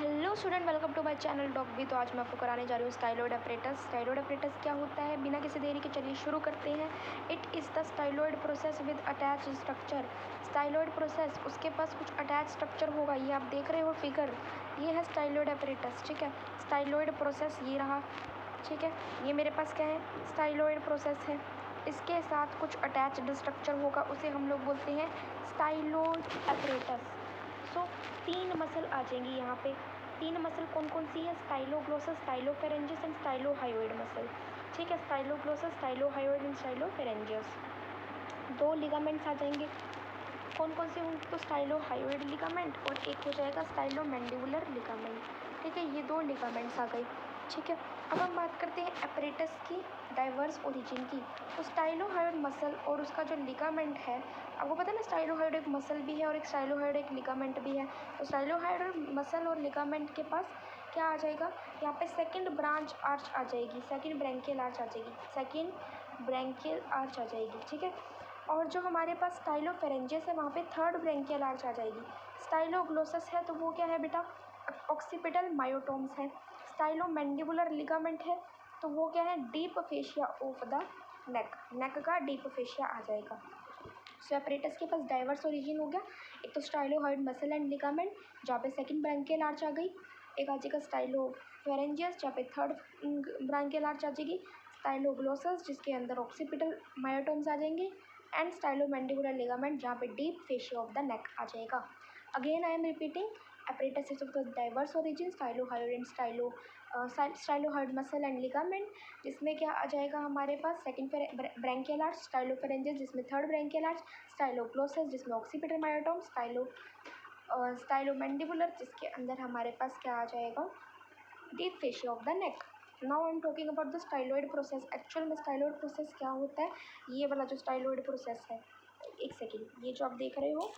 Hello student, welcome to my channel dog bee. तो आज मैं आपको कराने जा रही हूँ स्टाइलॉइड अपरेटस। स्टाइलॉइड अपरेटस क्या होता है, बिना किसी देरी के चलिए शुरू करते हैं। It is the styloid process with attach structure. Styloid process, उसके पास कुछ अटैच स्ट्रक्चर होगा। ये आप देख रहे हो फिगर, ये है स्टाइलॉइड अपरेटस। ठीक है, स्टाइलॉइड प्रोसेस ये रहा। ठीक है, ये मेरे पास क्या है, स्टाइलॉइड प्रोसेस है। इसके साथ कुछ अटैच्ड स्ट्रक्चर होगा, उसे हम लोग बोलते हैं स्टाइलॉइड अपरेटस। सो 3 मसल आ जाएंगी यहाँ पे। 3 मसल कौन कौन सी है, स्टाइलोग्लोसस, स्टाइलोफेरेंजियस एंड स्टाइलोहायोइड मसल। ठीक है, स्टाइलोग्लोसस, स्टाइलोहायोइड एंड स्टाइलोफेरेंजियस। 2 लिगामेंट्स आ जाएंगे, कौन कौन से होंगे, तो स्टाइलोहायोइड लिगामेंट और एक हो जाएगा स्टाइलोमैंडिबुलर लिगामेंट। ठीक है, ये 2 लिगामेंट्स आ गई। ठीक है, अब हम बात करते हैं अपरेटस की डाइवर्स ओरिजिन की। तो स्टाइलोहायोइड मसल और उसका जो लिगामेंट है, आपको पता है ना, स्टाइलोहायोइड एक मसल भी है और एक स्टाइलोहायोइड एक लिगामेंट भी है। तो स्टाइलोहायोइड मसल और लिगामेंट के पास क्या आ जाएगा, यहाँ पे सेकंड ब्रांच आर्च आ जाएगी, सेकंड ब्रैंकियल आर्च आ जाएगी, सेकंड ब्रैंकियल आर्च आ जाएगी। ठीक है, और जो हमारे पास स्टाइलोफेरेंजियस है, वहाँ पे थर्ड ब्रैंकियल आर्च आ जाएगी। स्टाइलोग्लोसस है तो वो क्या है बेटा, ऑक्सीपिटल मायोटोम्स है। स्टाइलोमैंडिबुलर लिगामेंट है तो वो क्या है, deep fascia of the neck, neck का डीप फेशिया आ जाएगा। सो अपरेटस के पास डाइवर्स ओरिजिन हो गया। एक तो स्टाइलोहायोइड मसल एंड लिगामेंट, जहाँ पे सेकंड ब्रैंकियल आर्च आ गई। एक आ जाएगा स्टाइलोफेरेंजियस, जहाँ पे थर्ड ब्रैंकियल आर्च आ जाएगी। स्टाइलोग्लोसस, जिसके अंदर ऑक्सीपिटल मायोटोम्स आ जाएंगे। एंड स्टाइलोमैंडिबुलर लिगामेंट, जहाँ पे deep fascia of the neck आ जाएगा। Again I am repeating, apparatus is of the diverse origin, stylohyoid and stylohyoid muscle and ligament, जिसमें क्या आ जाएगा हमारे पास, सेकंड ब्रैंकियल आर्च, स्टाइलोफेरेंजियस जिसमें थर्ड ब्रैंकियल आर्च, स्टाइलोग्लोसस जिसमें ऑक्सीपिटल मायोटोम, स्टाइलोमैंडिबुलर जिसके अंदर हमारे पास क्या आ जाएगा, deep fascia of the neck. Now I am talking about the styloid process. Actual में स्टाइलॉइड प्रोसेस क्या होता है, ये वाला जो स्टाइलॉइड प्रोसेस है, एक सेकेंड, ये जो आप देख रहे हो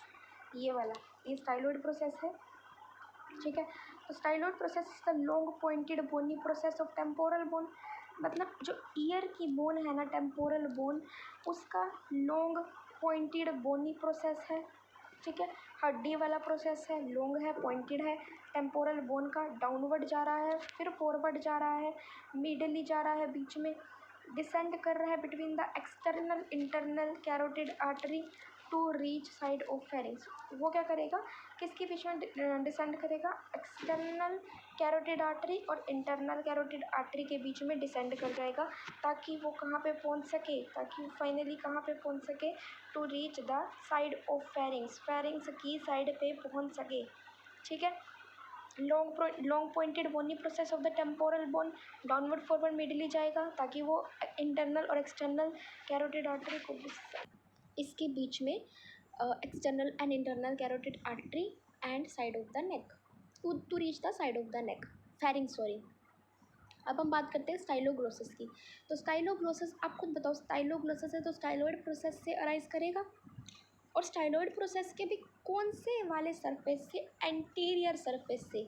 ये वाला, ये स्टाइलॉइड प्रोसेस है। ठीक है, तो styloid process is the long pointed bony process of temporal bone. मतलब जो ईयर की बोन है ना, टेम्पोरल बोन, उसका लॉन्ग पॉइंटेड बोनी प्रोसेस है। ठीक है, हड्डी वाला प्रोसेस है, लॉन्ग है, पॉइंटेड है। टेम्पोरल बोन का डाउनवर्ड जा रहा है, फिर फॉरवर्ड जा रहा है, मिडली जा रहा है, बीच में डिसेंड कर रहा है between the external internal carotid artery to reach side of pharynx. वो क्या करेगा, किसके बीच में डिसेंड करेगा, एक्सटर्नल कैरोटिड आर्टरी और इंटरनल कैरोटिड आर्टरी के बीच में डिसेंड कर जाएगा, ताकि वो कहाँ पे पहुँच सके, ताकि फाइनली कहाँ पे पहुँच सके, to reach the side of pharynx, pharynx की साइड पे पहुँच सके। ठीक है, long pointed bony process of the temporal bone, downward forward medially जाएगा, ताकि वो इंटरनल और एक्सटर्नल कैरोटिड आर्टरी को इसके बीच में external and internal carotid artery and side of the neck to reach the side of the neck, pharynx sorry. अब हम बात करते हैं स्टाइलोग्लोसस की। तो स्टाइलोग्लोसस, आप खुद बताओ, स्टाइलोग्लोसस है तो स्टाइलॉइड प्रोसेस से अराइज करेगा, और स्टाइलॉइड प्रोसेस के भी कौन से वाले सरफेस से, एंटीरियर सरफेस से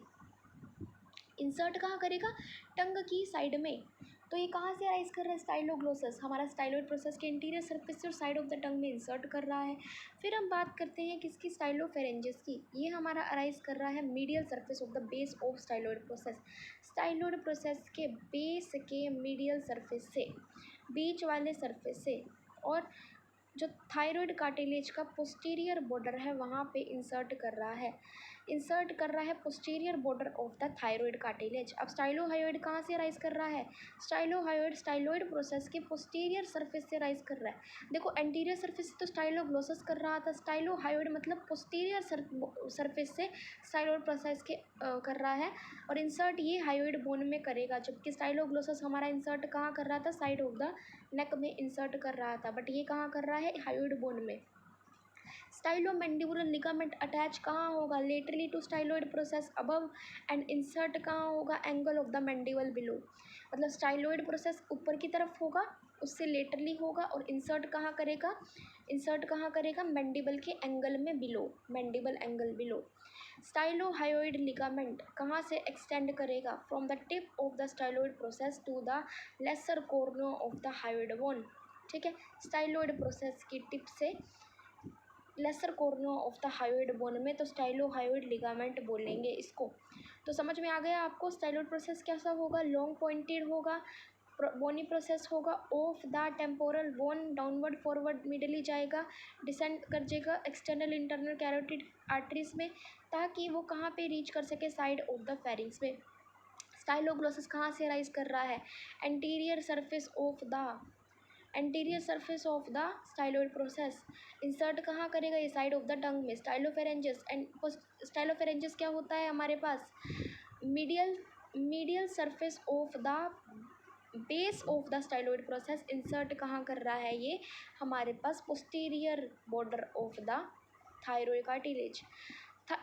इंसर्ट कहाँ करेगा, टंग की साइड में। तो ये कहाँ से अराइज कर रहा है, स्टाइलोग्लोसस हमारा स्टाइलॉइड प्रोसेस के इंटीरियर सरफेस से और साइड ऑफ द टंग में इंसर्ट कर रहा है। फिर हम बात करते हैं किसकी, स्टाइलोफेरेंजियस की। ये हमारा अराइज कर रहा है medial surface of the base of styloid process, styloid process के बेस के मीडियल सरफेस से, बीच वाले सरफेस से, और जो थायराइड कार्टिलेज का पोस्टीरियर बॉर्डर है वहाँ पे इंसर्ट कर रहा है posterior border of the thyroid cartilage. अब स्टाइलोहायोइड कहाँ से राइज कर रहा है, स्टाइलोहायोइड स्टाइलॉइड प्रोसेस के पोस्टीरियर सरफेस से राइज कर रहा है। देखो, एंटीरियर सरफेस से तो स्टाइलोग्लोसस कर रहा था, स्टाइलोहायोइड मतलब पोस्टीरियर सरफेस से स्टाइलॉइड प्रोसेस के कर रहा है, और इंसर्ट ये हायोइड बोन में करेगा, जबकि स्टाइलोग्लोसस हमारा इंसर्ट कहाँ कर रहा था, साइड ऑफ द नेक में इंसर्ट कर रहा था, बट ये कहाँ कर रहा है, हायोइड बोन में। स्टाइलोमैंडिबुलर लिगामेंट अटैच कहाँ होगा, laterally to styloid process above, and insert कहाँ होगा, angle of the mandible below. मतलब स्टाइलॉइड प्रोसेस ऊपर की तरफ होगा, उससे लेटरली होगा, और इंसर्ट कहाँ करेगा मैंडिबल के एंगल में, below, mandible angle below. Stylohyoid ligament कहाँ से एक्सटेंड करेगा, from the tip of the styloid process to the lesser corner of the hyoid bone. ठीक है, स्टाइलॉइड प्रोसेस की टिप से lesser corner of the hyoid bone में, तो स्टाइलोहायोइड ligament बोलेंगे इसको। तो समझ में आ गया आपको स्टाइलोइड प्रोसेस कैसा होगा, लॉन्ग पॉइंटेड होगा, बोनी प्रोसेस होगा, of the temporal bone downward forward medially जाएगा, डिसेंड कर जाएगा एक्सटर्नल इंटरनल कैरोटिड आर्टरीज में, ताकि वो कहाँ पे रीच कर सके, साइड ऑफ द फेरिंग्स में। स्टाइलोग्लोसस कहाँ से राइज कर रहा है, anterior surface of the styloid process. Insert कहाँ करेगा, ये साइड ऑफ द टंग में, स्टाइलोफेरेंजिस। एंड स्टाइलोफेरेंजिस क्या होता है हमारे पास, medial surface of the base of the styloid process. Insert कहाँ कर रहा है ये हमारे पास, posterior border of the thyroid cartilage.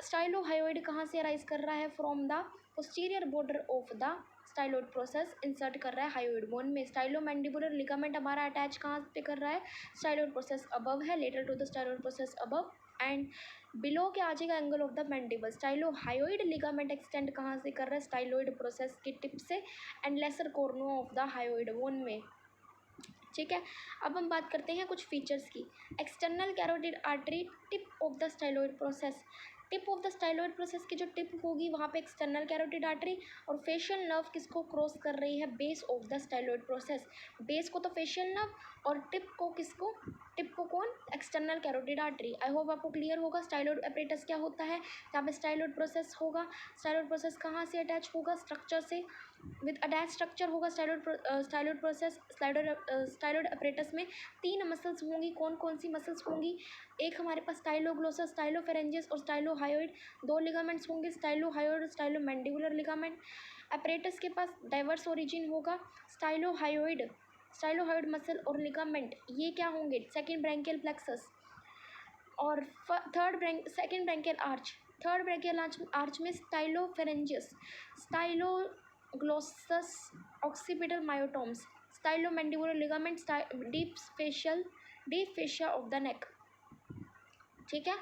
Stylohyoid कहाँ से अराइज कर रहा है, from the posterior border of the styloid process, insert कर रहा है हायोइड बोन में। स्टाइलोमैंडिबुलर लिगामेंट हमारा अटैच कहाँ पे कर रहा है, स्टाइलोइड प्रोसेस अबव है, lateral to the styloid process above, and below क्या आ जाएगा, angle of the mandible. स्टाइलोहायोइड ligament extend कहाँ से कर रहा है, स्टाइलोइड प्रोसेस की टिप से and lesser Karna of the hyoid bone में। ठीक है, अब हम बात करते हैं कुछ फीचर्स की। External carotid artery, tip of the styloid process. Tip of the styloid process की जो टिप होगी वहाँ पे एक्सटर्नल कैरोटिड आर्टरी, और फेशियल नर्व किसको क्रॉस कर रही है, base of the styloid process. Base को तो फेशियल नर्व, और टिप को किसको, टिप को कौन, एक्सटर्नल कैरोटिड आर्टरी। आई होप आपको क्लियर होगा स्टाइलोइड एपरेटस क्या होता है, यहाँ पे स्टाइलोइड प्रोसेस होगा। स्टाइलोइड प्रोसेस कहाँ से अटैच होगा, स्ट्रक्चर से, विद अटैच स्ट्रक्चर होगा स्टाइलोइड प्रोसेस। स्टाइलोइड एपरेटस में 3 मसल्स होंगी, कौन कौन सी मसल्स होंगी, एक हमारे पास स्टाइलोग्लोसस, स्टाइलोफेरेंजिस और स्टाइलोहायोइड। 2 लिगामेंट्स होंगे, स्टाइलोहायोइड और स्टाइलोमैंडिबुलर लिगामेंट। एपरेटस के पास डाइवर्स ओरिजिन होगा, स्टाइलोहायोइड मसल और लिगामेंट ये क्या होंगे, सेकेंड ब्रैंकियल प्लेक्सस और सेकेंड ब्रैंकियल आर्च में stylopharyngeus, styloglossus, occipital myotomes, stylomandibular ligament, deep fascia of the neck. ठीक है,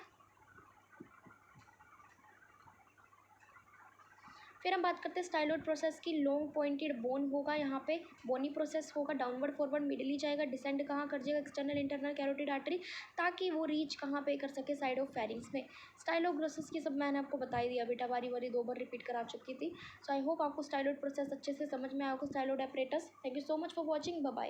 फिर हम बात करते हैं स्टाइलोइड प्रोसेस की। लॉन्ग पॉइंटेड बोन होगा, यहाँ पे बोनी प्रोसेस होगा, डाउनवर्ड फॉरवर्ड मिडली जाएगा, डिसेंड कहाँ कर जाएगा, एक्सटर्नल इंटरनल कैरोटिड आर्टरी, ताकि वो रीच कहाँ पे कर सके, साइड ऑफ फेरिंग्स में। स्टाइलोग्लोसस की सब मैंने आपको बता ही दिया बेटा, बारी 2 बार रिपीट करा चुकी थी। सो आई होप आपको स्टाइलोइड प्रोसेस अच्छे से समझ में आया होगा, styloid apparatus. Thank you so much for watching, bye bye.